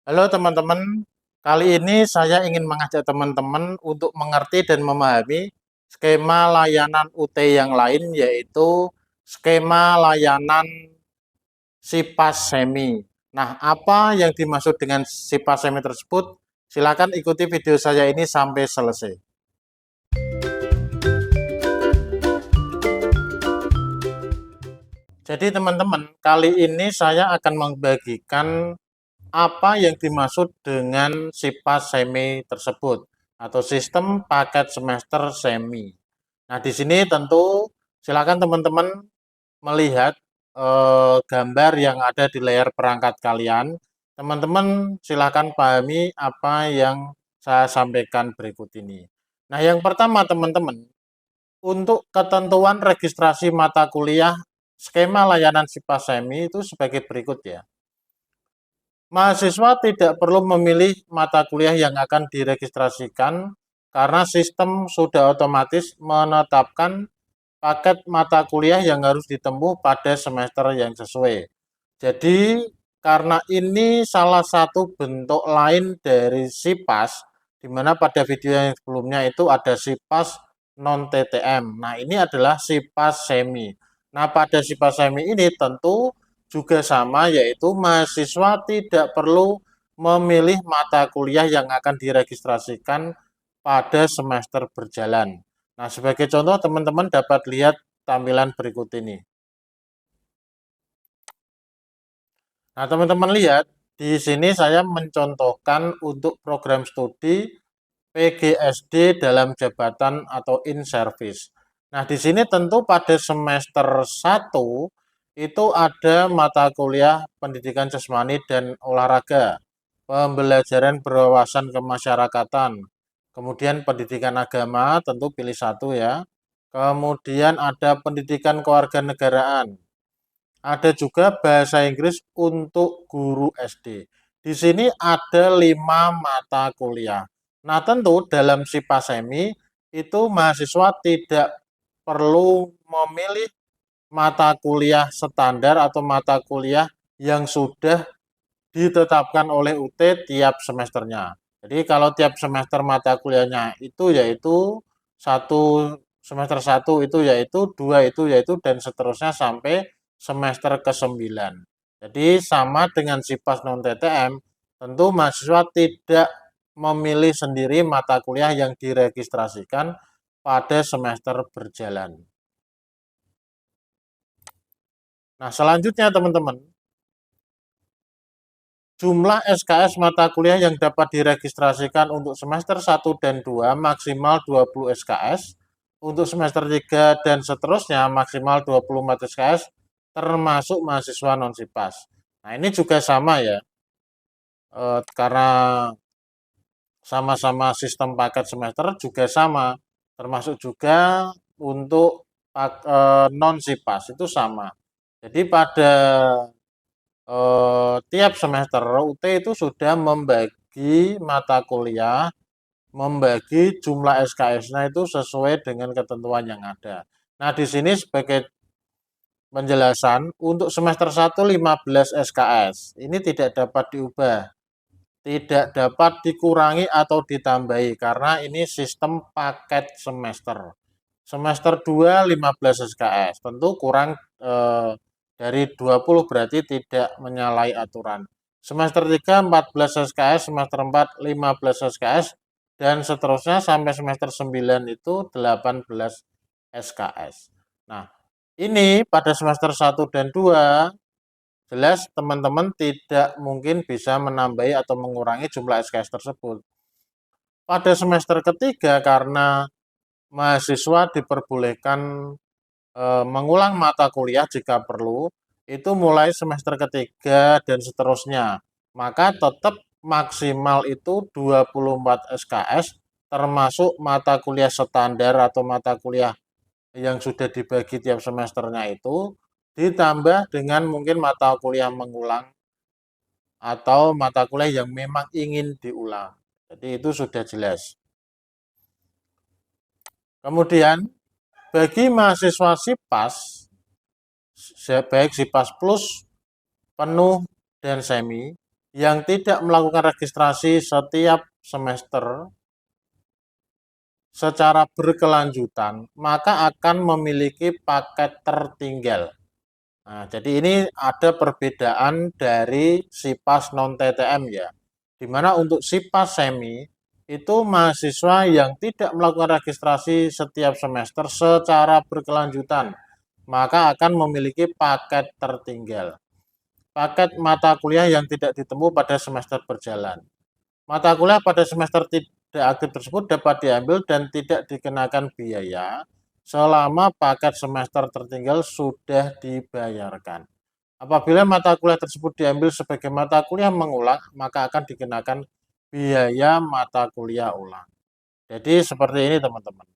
Halo teman-teman, kali ini saya ingin mengajak teman-teman untuk mengerti dan memahami skema layanan UT yang lain, yaitu skema layanan SIPAS Semi. Nah, apa yang dimaksud dengan SIPAS Semi tersebut? Silakan ikuti video saya ini sampai selesai. Jadi teman-teman, kali ini saya akan membagikan apa yang dimaksud dengan SIPAS Semi tersebut atau sistem paket semester semi. Nah, di sini tentu silakan teman-teman melihat gambar yang ada di layar perangkat kalian. Teman-teman silakan pahami apa yang saya sampaikan berikut ini. Nah, yang pertama teman-teman, untuk ketentuan registrasi mata kuliah skema layanan SIPAS Semi itu sebagai berikut ya. Mahasiswa tidak perlu memilih mata kuliah yang akan diregistrasikan karena sistem sudah otomatis menetapkan paket mata kuliah yang harus ditempuh pada semester yang sesuai. Jadi, karena ini salah satu bentuk lain dari SIPAS, di mana pada video yang sebelumnya itu ada SIPAS non-TTM. Nah, ini adalah SIPAS semi. Nah, pada SIPAS semi ini tentu juga sama, yaitu mahasiswa tidak perlu memilih mata kuliah yang akan diregistrasikan pada semester berjalan. Nah, sebagai contoh teman-teman dapat lihat tampilan berikut ini. Nah, teman-teman lihat, di sini saya mencontohkan untuk program studi PGSD dalam jabatan atau in service. Nah, di sini tentu pada semester 1 itu ada mata kuliah pendidikan jasmani dan olahraga, pembelajaran berwawasan kemasyarakatan, kemudian pendidikan agama, tentu pilih satu ya. Kemudian ada pendidikan kewarganegaraan, ada juga bahasa Inggris untuk guru SD. Di sini ada 5 mata kuliah. Nah, tentu dalam SIPA Semi itu mahasiswa tidak perlu memilih mata kuliah standar atau mata kuliah yang sudah ditetapkan oleh UT tiap semesternya. Jadi kalau tiap semester mata kuliahnya itu yaitu satu semester 1 itu yaitu, 2 itu yaitu, dan seterusnya sampai semester ke-9. Jadi sama dengan SIPAS non-TTM, tentu mahasiswa tidak memilih sendiri mata kuliah yang diregistrasikan pada semester berjalan. Nah, selanjutnya teman-teman, jumlah SKS mata kuliah yang dapat diregistrasikan untuk semester 1 dan 2 maksimal 20 SKS, untuk semester 3 dan seterusnya maksimal 24 SKS, termasuk mahasiswa non-SIPAS. Nah, ini juga sama ya, karena sama-sama sistem paket semester juga sama, termasuk juga untuk non-SIPAS itu sama. Jadi pada tiap semester UT itu sudah membagi mata kuliah, membagi jumlah SKS-nya itu sesuai dengan ketentuan yang ada. Nah, di sini sebagai penjelasan, untuk semester 1 15 SKS. Ini tidak dapat diubah, tidak dapat dikurangi atau ditambahi karena ini sistem paket semester. Semester 2 15 SKS. Tentu kurang dari 20 berarti tidak menyalahi aturan. Semester 3 14 SKS, semester 4 15 SKS, dan seterusnya sampai semester 9 itu 18 SKS. Nah, ini pada semester 1 dan 2 jelas teman-teman tidak mungkin bisa menambahi atau mengurangi jumlah SKS tersebut. Pada semester ketiga karena mahasiswa diperbolehkan mengulang mata kuliah jika perlu, itu mulai semester ketiga dan seterusnya. Maka tetap maksimal itu 24 SKS termasuk mata kuliah standar atau mata kuliah yang sudah dibagi tiap semesternya itu ditambah dengan mungkin mata kuliah mengulang atau mata kuliah yang memang ingin diulang. Jadi itu sudah jelas. Kemudian bagi mahasiswa SIPAS, baik SIPAS Plus, penuh, dan semi, yang tidak melakukan registrasi setiap semester secara berkelanjutan, maka akan memiliki paket tertinggal. Nah, jadi ini ada perbedaan dari SIPAS non-TTM ya. Di mana untuk SIPAS semi itu mahasiswa yang tidak melakukan registrasi setiap semester secara berkelanjutan, maka akan memiliki paket tertinggal. Paket mata kuliah yang tidak ditemu pada semester berjalan. Mata kuliah pada semester tidak aktif tersebut dapat diambil dan tidak dikenakan biaya selama paket semester tertinggal sudah dibayarkan. Apabila mata kuliah tersebut diambil sebagai mata kuliah mengulang, maka akan dikenakan biaya mata kuliah ulang. Jadi seperti ini teman-teman.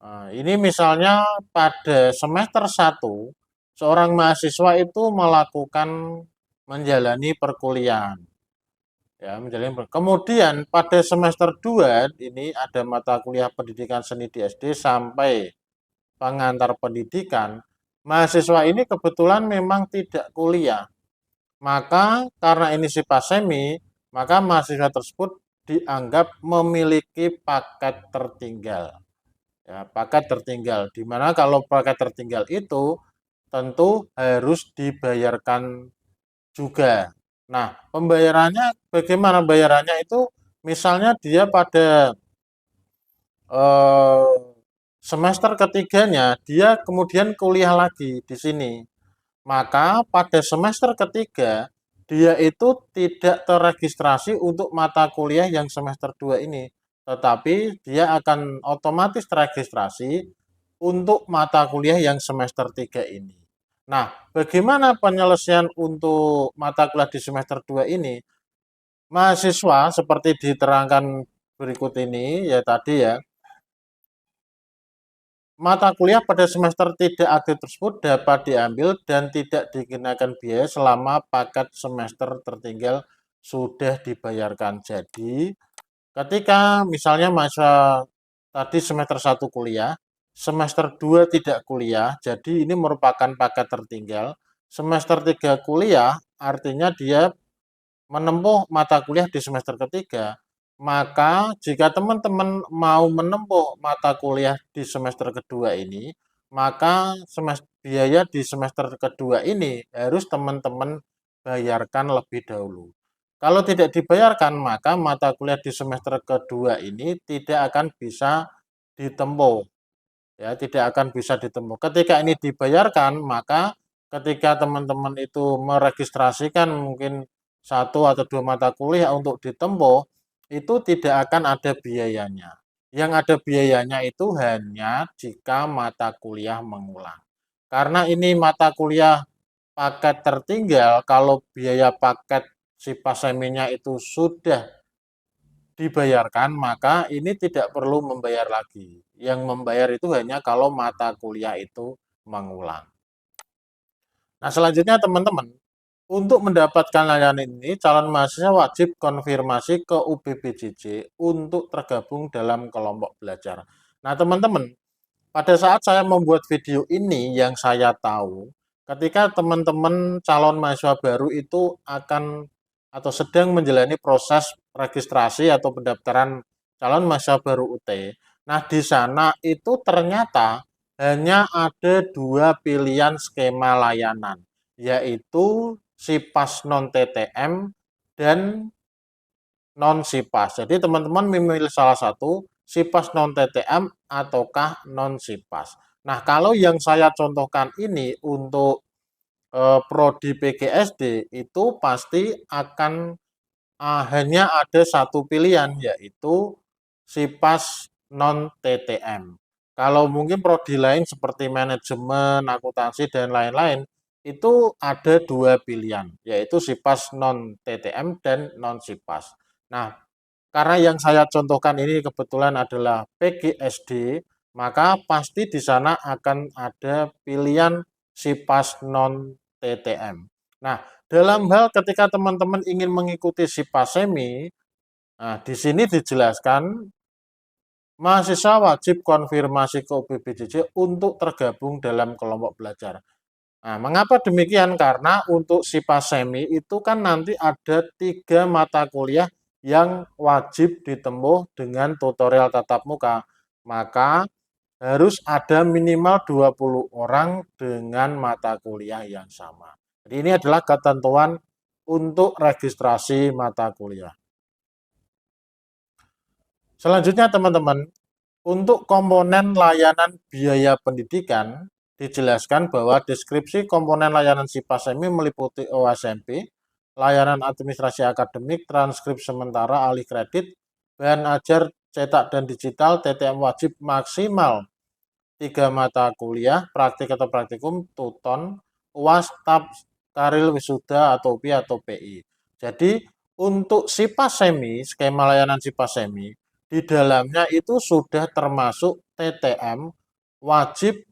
Nah, ini misalnya pada semester 1, seorang mahasiswa itu melakukan menjalani perkuliahan. Ya, kemudian pada semester 2 ini ada mata kuliah pendidikan seni di SD sampai pengantar pendidikan. Mahasiswa ini kebetulan memang tidak kuliah. Maka karena ini SIPAS semi, maka mahasiswa tersebut dianggap memiliki paket tertinggal. Ya, paket tertinggal. Di mana kalau paket tertinggal itu tentu harus dibayarkan juga. Nah, pembayarannya bagaimana bayarannya itu? Misalnya dia pada eh, semester ketiganya dia kemudian kuliah lagi di sini. Maka pada semester ketiga dia itu tidak terregistrasi untuk mata kuliah yang semester 2 ini, tetapi dia akan otomatis terregistrasi untuk mata kuliah yang semester 3 ini. Nah, bagaimana penyelesaian untuk mata kuliah di semester 2 ini? Mahasiswa seperti diterangkan berikut ini ya tadi ya, mata kuliah pada semester tidak aktif tersebut dapat diambil dan tidak dikenakan biaya selama paket semester tertinggal sudah dibayarkan. Jadi, ketika misalnya masa tadi semester 1 kuliah, semester 2 tidak kuliah, jadi ini merupakan paket tertinggal. Semester 3 kuliah, artinya dia menempuh mata kuliah di semester ketiga, maka jika teman-teman mau menempuh mata kuliah di semester kedua ini, maka biaya di semester kedua ini harus teman-teman bayarkan lebih dahulu. Kalau tidak dibayarkan, maka mata kuliah di semester kedua ini tidak akan bisa ditempuh. Ya, tidak akan bisa ditempuh. Ketika ini dibayarkan, maka ketika teman-teman itu meregistrasikan mungkin satu atau dua mata kuliah untuk ditempuh, itu tidak akan ada biayanya. Yang ada biayanya itu hanya jika mata kuliah mengulang. Karena ini mata kuliah paket tertinggal, kalau biaya paket si paseminya itu sudah dibayarkan, maka ini tidak perlu membayar lagi. Yang membayar itu hanya kalau mata kuliah itu mengulang. Nah, selanjutnya teman-teman, untuk mendapatkan layanan ini, calon mahasiswa wajib konfirmasi ke UBPJJ untuk tergabung dalam kelompok belajar. Nah, teman-teman, pada saat saya membuat video ini yang saya tahu, ketika teman-teman calon mahasiswa baru itu akan atau sedang menjalani proses registrasi atau pendaftaran calon mahasiswa baru UT. Nah, di sana itu ternyata hanya ada dua pilihan skema layanan, yaitu SIPAS non-TTM dan non-SIPAS. Jadi teman-teman memilih salah satu, SIPAS non-TTM ataukah non-SIPAS. Nah, kalau yang saya contohkan ini untuk prodi PGSD itu pasti akan hanya ada satu pilihan, yaitu SIPAS non-TTM. Kalau mungkin prodi lain seperti manajemen, akuntansi, dan lain-lain, itu ada dua pilihan, yaitu SIPAS non-TTM dan non-SIPAS. Nah, karena yang saya contohkan ini kebetulan adalah PGSD, maka pasti di sana akan ada pilihan SIPAS non-TTM. Nah, dalam hal ketika teman-teman ingin mengikuti SIPAS semi, nah, di sini dijelaskan mahasiswa wajib konfirmasi ke UBPJJ untuk tergabung dalam kelompok belajar. Nah, mengapa demikian? Karena untuk SIPA Semi itu kan nanti ada 3 mata kuliah yang wajib ditempuh dengan tutorial tatap muka. Maka harus ada minimal 20 orang dengan mata kuliah yang sama. Jadi ini adalah ketentuan untuk registrasi mata kuliah. Selanjutnya teman-teman, untuk komponen layanan biaya pendidikan, dijelaskan bahwa deskripsi komponen layanan SIPA Semi meliputi OSMP, layanan administrasi akademik, transkrip sementara, alih kredit, bahan ajar cetak dan digital, TTM wajib maksimal 3 mata kuliah, praktik atau praktikum, tuton, UAS, TAP, Karil, Wisuda, atau UPI atau PI. Jadi untuk SIPA Semi, skema layanan SIPA Semi, di dalamnya itu sudah termasuk TTM wajib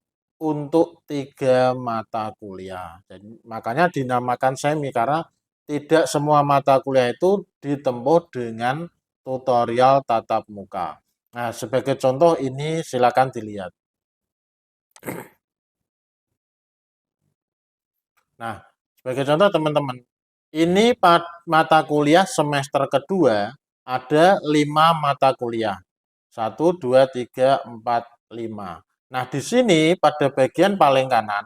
untuk 3 mata kuliah. Jadi, makanya dinamakan semi karena tidak semua mata kuliah itu ditempuh dengan tutorial tatap muka. Nah, sebagai contoh ini silakan dilihat. Nah, sebagai contoh teman-teman, ini mata kuliah semester kedua ada 5 mata kuliah. 1, 2, 3, 4, 5. Nah, di sini pada bagian paling kanan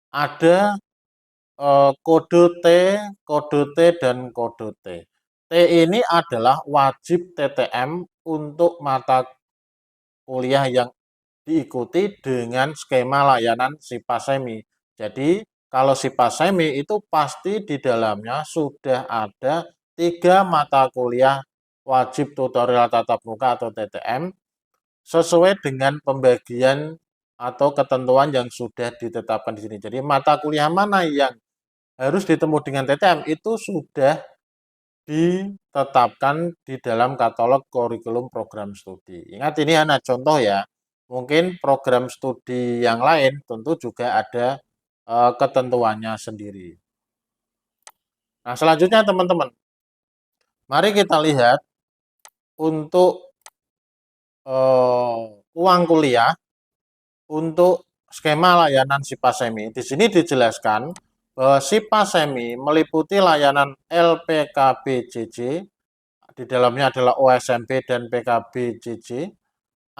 ada kode T, kode T, dan kode T. T ini adalah wajib TTM untuk mata kuliah yang diikuti dengan skema layanan SIPA Semi. Jadi, kalau SIPA Semi itu pasti di dalamnya sudah ada 3 mata kuliah wajib tutorial tatap muka atau TTM sesuai dengan pembagian atau ketentuan yang sudah ditetapkan di sini. Jadi, mata kuliah mana yang harus ditempuh dengan TTM itu sudah ditetapkan di dalam katalog kurikulum program studi. Ingat ini hanya contoh ya. Mungkin program studi yang lain tentu juga ada ketentuannya sendiri. Nah, selanjutnya teman-teman, mari kita lihat untuk uang kuliah untuk skema layanan SIPA Semi. Di sini dijelaskan bahwa SIPA Semi meliputi layanan LPKBJJ, di dalamnya adalah OSMP dan PKBJJ,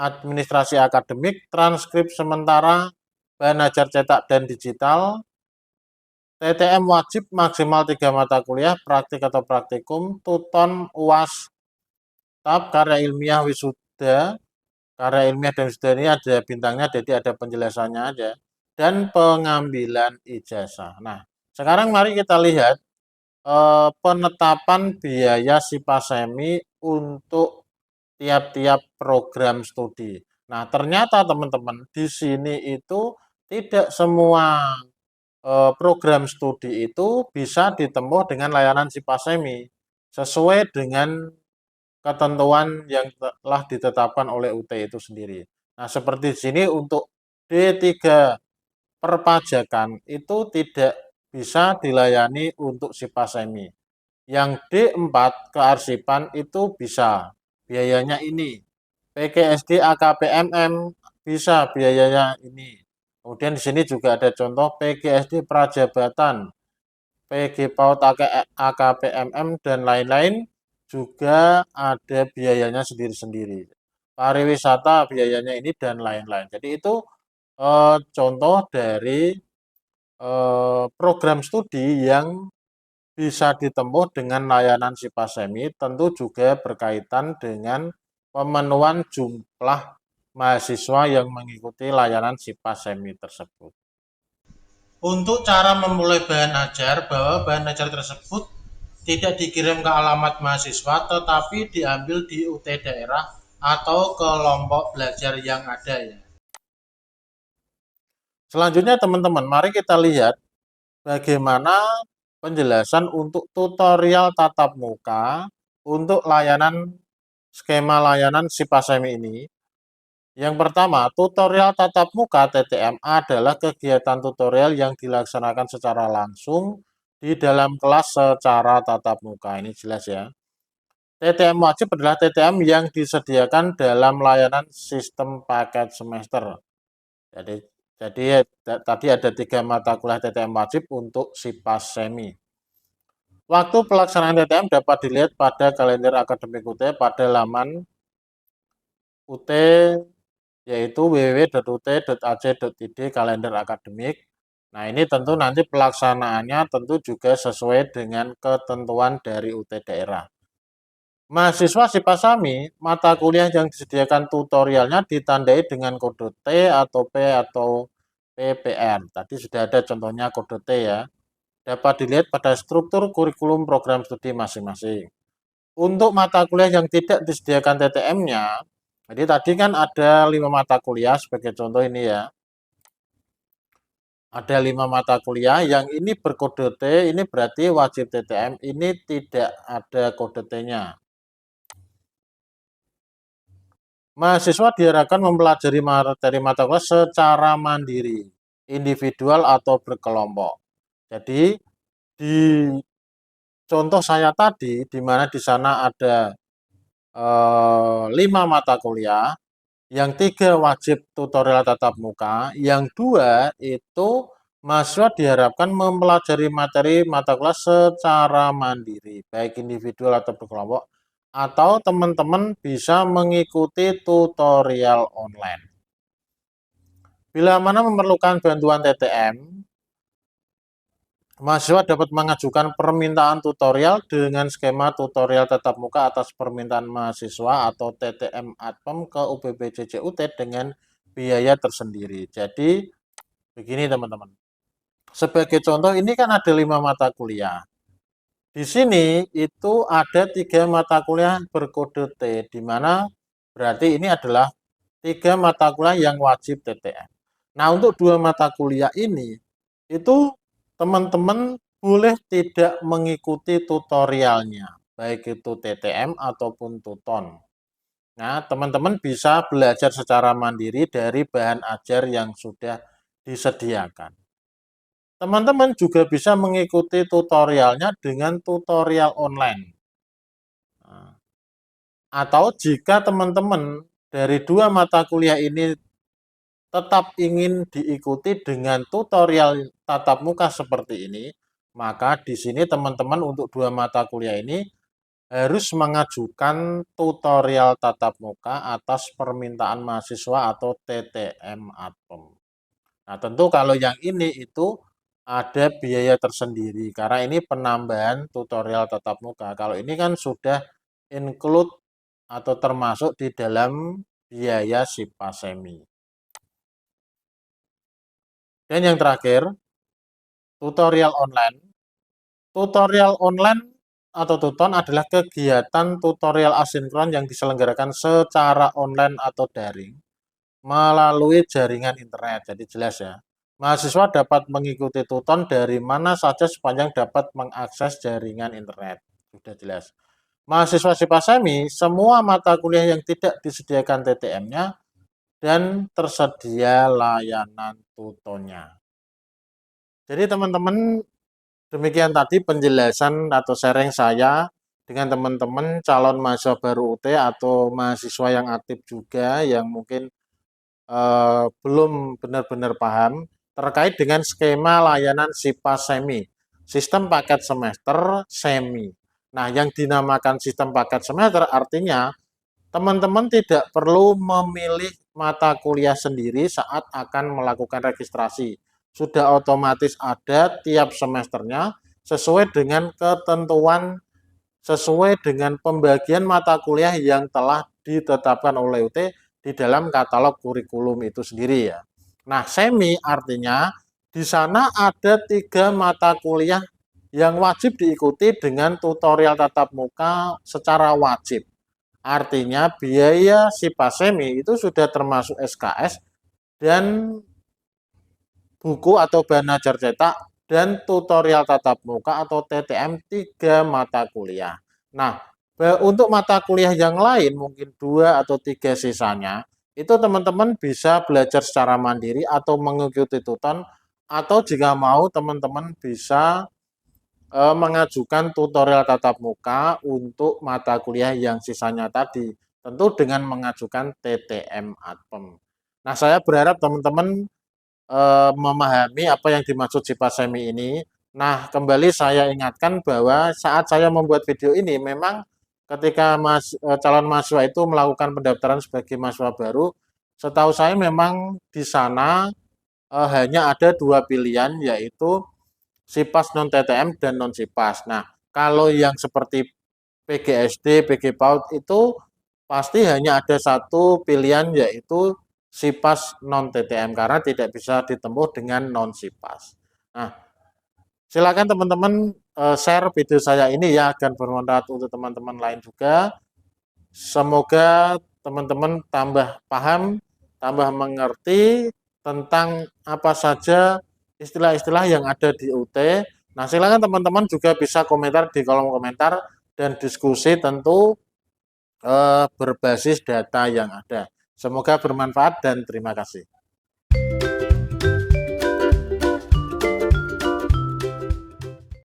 administrasi akademik, transkrip sementara, bahan ajar cetak dan digital, TTM wajib maksimal 3 mata kuliah, praktik atau praktikum, tuton, UAS, TAP, karya ilmiah, wisuda. Karya ilmiah dan wisuda ini ada bintangnya, jadi ada penjelasannya aja. Dan pengambilan ijazah. Nah, sekarang mari kita lihat penetapan biaya SIPA Semi untuk tiap-tiap program studi. Nah, ternyata teman-teman di sini itu tidak semua program studi itu bisa ditempuh dengan layanan SIPA Semi sesuai dengan ketentuan yang telah ditetapkan oleh UT itu sendiri. Nah, seperti di sini untuk D3 perpajakan itu tidak bisa dilayani untuk SIPA Semi. Yang D4 kearsipan itu bisa, biayanya ini. PGSD AKPMM bisa biayanya ini. Kemudian di sini juga ada contoh PGSD Prajabatan, PG PAUD AKPMM dan lain-lain juga ada biayanya sendiri-sendiri. Pariwisata biayanya ini dan lain-lain. Jadi itu contoh dari program studi yang bisa ditempuh dengan layanan SIPA Semi, tentu juga berkaitan dengan pemenuhan jumlah mahasiswa yang mengikuti layanan SIPA Semi tersebut. Untuk cara memulai bahan ajar, bahwa bahan ajar tersebut tidak dikirim ke alamat mahasiswa, tetapi diambil di UT daerah atau kelompok belajar yang ada ya. Selanjutnya teman-teman, mari kita lihat bagaimana penjelasan untuk tutorial tatap muka untuk layanan skema layanan SIPA Semi ini. Yang pertama, tutorial tatap muka TTM adalah kegiatan tutorial yang dilaksanakan secara langsung di dalam kelas secara tatap muka. Ini jelas ya. TTM wajib adalah TTM yang disediakan dalam layanan sistem paket semester. Jadi Jadi tadi ada 3 mata kuliah TTM wajib untuk SIPAS Semi. Waktu pelaksanaan TTM dapat dilihat pada kalender akademik UT pada laman UT yaitu www.ut.ac.id kalender akademik. Nah, ini tentu nanti pelaksanaannya tentu juga sesuai dengan ketentuan dari UT daerah. Mahasiswa SIPASAMI, mata kuliah yang disediakan tutorialnya ditandai dengan kode T atau P atau PPR. Tadi sudah ada contohnya kode T ya. Dapat dilihat pada struktur kurikulum program studi masing-masing. Untuk mata kuliah yang tidak disediakan TTM-nya, jadi tadi kan ada 5 mata kuliah sebagai contoh ini ya. Ada 5 mata kuliah yang ini berkode T, ini berarti wajib TTM, ini tidak ada kode T-nya. Mahasiswa diharapkan mempelajari materi mata kuliah secara mandiri, individual atau berkelompok. Jadi di contoh saya tadi, di mana di sana ada 5 mata kuliah, yang 3 wajib tutorial tatap muka, yang 2 itu mahasiswa diharapkan mempelajari materi mata kuliah secara mandiri, baik individual atau berkelompok, atau teman-teman bisa mengikuti tutorial online. Bila mana memerlukan bantuan TTM, mahasiswa dapat mengajukan permintaan tutorial dengan skema tutorial tatap muka atas permintaan mahasiswa atau TTM Adpem ke UPBJJUT dengan biaya tersendiri. Jadi begini teman-teman. Sebagai contoh ini kan ada 5 mata kuliah. Di sini itu ada 3 mata kuliah berkode T, di mana berarti ini adalah 3 mata kuliah yang wajib TTM. Nah, untuk 2 mata kuliah ini, itu teman-teman boleh tidak mengikuti tutorialnya, baik itu TTM ataupun Tuton. Nah, teman-teman bisa belajar secara mandiri dari bahan ajar yang sudah disediakan. Teman-teman juga bisa mengikuti tutorialnya dengan tutorial online. Nah, atau jika teman-teman dari 2 mata kuliah ini tetap ingin diikuti dengan tutorial tatap muka seperti ini, maka di sini teman-teman untuk 2 mata kuliah ini harus mengajukan tutorial tatap muka atas permintaan mahasiswa atau TTM Adpem. Nah, tentu kalau yang ini itu ada biaya tersendiri karena ini penambahan tutorial tatap muka. Kalau ini kan sudah include atau termasuk di dalam biaya SIPASEMI. Dan yang terakhir, tutorial online. Tutorial online atau tuton adalah kegiatan tutorial asinkron yang diselenggarakan secara online atau daring melalui jaringan internet. Jadi jelas ya. Mahasiswa dapat mengikuti tuton dari mana saja sepanjang dapat mengakses jaringan internet. Sudah jelas. Mahasiswa SIPASEMI, semua mata kuliah yang tidak disediakan TTM-nya dan tersedia layanan tutonnya. Jadi teman-teman, demikian tadi penjelasan atau sharing saya dengan teman-teman calon mahasiswa baru UT atau mahasiswa yang aktif juga yang mungkin belum benar-benar paham terkait dengan skema layanan SIPASEMI, sistem paket semester semi. Nah, yang dinamakan sistem paket semester artinya teman-teman tidak perlu memilih mata kuliah sendiri saat akan melakukan registrasi. Sudah otomatis ada tiap semesternya sesuai dengan ketentuan, sesuai dengan pembagian mata kuliah yang telah ditetapkan oleh UT di dalam katalog kurikulum itu sendiri ya. Nah, semi artinya di sana ada 3 mata kuliah yang wajib diikuti dengan tutorial tatap muka secara wajib. Artinya biaya SIPASEMI itu sudah termasuk SKS dan buku atau bahan ajar cetak dan tutorial tatap muka atau TTM 3 mata kuliah. Nah, untuk mata kuliah yang lain mungkin 2 atau 3 sisanya, itu teman-teman bisa belajar secara mandiri atau mengikuti tuton atau jika mau teman-teman bisa mengajukan tutorial tatap muka untuk mata kuliah yang sisanya tadi, tentu dengan mengajukan TTM Adpem. Nah, saya berharap teman-teman memahami apa yang dimaksud SIPAS SEMI ini. Nah, kembali saya ingatkan bahwa saat saya membuat video ini memang ketika calon mahasiswa itu melakukan pendaftaran sebagai mahasiswa baru, setahu saya memang di sana hanya ada dua pilihan, yaitu SIPAS non TTM dan non SIPAS. Nah, kalau yang seperti PGSD, PG PAUD itu pasti hanya ada satu pilihan, yaitu SIPAS non TTM karena tidak bisa ditempuh dengan non SIPAS. Nah, silakan teman-teman share video saya ini ya agar bermanfaat untuk teman-teman lain juga. Semoga teman-teman tambah paham, tambah mengerti tentang apa saja istilah-istilah yang ada di UT. Nah, silakan teman-teman juga bisa komentar di kolom komentar dan diskusi tentu berbasis data yang ada. Semoga bermanfaat dan terima kasih.